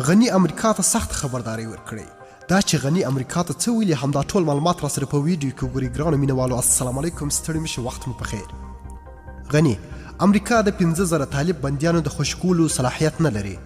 غني امریکا ته سخت خبرداري ورکړې دا چې غني امریکا ته څه ویلي همدا ټول معلومات را سره په ویډیو کې ګوري. ګرانو مینوالو السلام علیکم، ستړي مشه، وخت مو په خیر. غني امریکا د 15,000 طالب بندیانو د خوشکولو صلاحیت نه لري.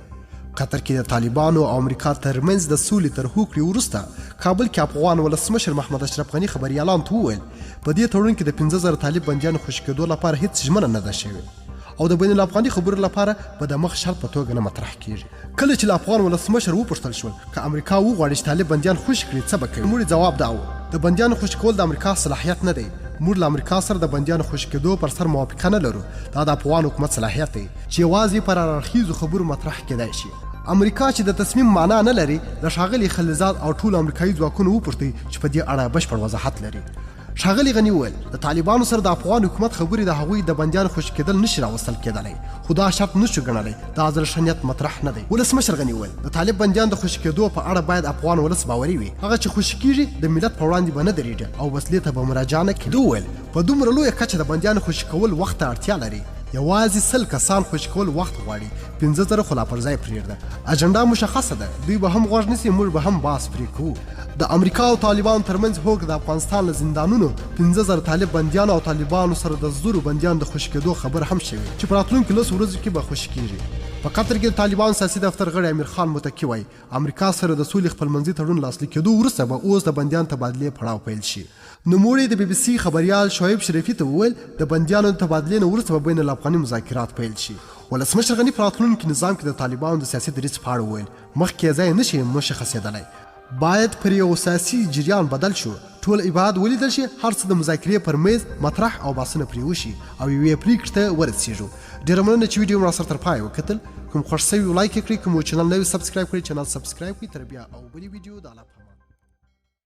قطر کې د طالبانو او امریکا ترمنځ د سولې تر هوکړې وروسته کابل کې افغان ولسمشر محمد اشرف غني خبريالان ته وویل په دې تړون کې د 15,000 طالب بندیانو خوشي کېدو لپاره هیڅ ژمنه نه ده شوې او د بین الافغاني خبرو لپاره به د مخ شرط په توګه نه مطرح کیږي. کله چې افغان ولسمشر وپوښتل شول که امریکا وغواړي چې طالب بندیان خوشي کړي څه به کوي، موږ جواب دا و د بندیانو خوشي کول د امریکا صلاحیت نه دی. موږ له امریکا سره د بندیانو خوشي کېدو پر سر موافقه نه لرو. دا د افغان حکومت صلاحیت دی چې یوازې پر اړخیزو خبرو مطرح کېدای شي. امریکا چې د تصمیم معنا نه لري د ښاغلي خلیلزاد او ټولو امریکایي ځواکونو وپوښتئ چې په دې اړه بشپړ وضاحت لري. ښاغلي غني وویل د طالبانو سره د افغان حکومت خبرې د هغوی د بندیانو خوشي کېدل نشي راوستل کېدلی، خو دا شرط نشو ګڼلی، دا ځلشنیت مطرح نه دی. ولسمشر غني وویل د طالب بندیانو د خوشي کېدو په اړه باید افغان ولس باوري وي. هغه چې خوشي کېږي د ملت په وړاندې به نه درېږي او وسلې ته به مراجعه نه کوي. ده وویل په دومره لویه کچه د بندیانو خوشي کول وخت ته اړتیا لري. یوازې 100 کسان خوشي کول وخت غواړي، 15,000 خو لا پر ځای پرېږده. اجنډا مشخصه ده، دوی به هم غوږ نیسي، موږ به هم بحث پرې کوو. د امریکا او طالبانو ترمنځ هوکړه د افغانستان له زندانونو 15,000 طالب بندیانو او طالبانو سره د زرو بندیانو د خوشي کېدو خبر هم شوی چې په راتلونکو 10 ورځو کې به خوشي کېږي. په قطر کې د طالبانو سیاسي دفتر غړی امیر خان متکي وایي امریکا سره د سولې خپلمنځي تړون لاسلیک کېدو وروسته به اوس د بندیانو تبادلې پړاو پیل شي. نوموړي د بي بي سي خبريال شعیب شریفي ته وویل د بندیانو د تبادلې نه وروسته به بین الافغاني مذاکرات پیل شي. ولسمشر غني په راتلونکي نظام کې د طالبانو د سیاسي دریځ په اړه وویل مخکې ځای نشي مشخصېدلی، باید پر یو سیاسي جریان بدل شو، ټول ابعاد ولیدل شي، هر څه د مذاکرې پر میز مطرح او بحثونه پرې وشي او یوې پرېکړې ته ورسېږو. ډېره مننه چې ویډیو مو راسره تر پایه وکتل. کوم خوښ شوي لایک یې کړئ، کوم چینل نوی سبسکرایب کړئ چینل سبسکرایب کړئ. تر بیا او بلې ویډیو د الله په امان.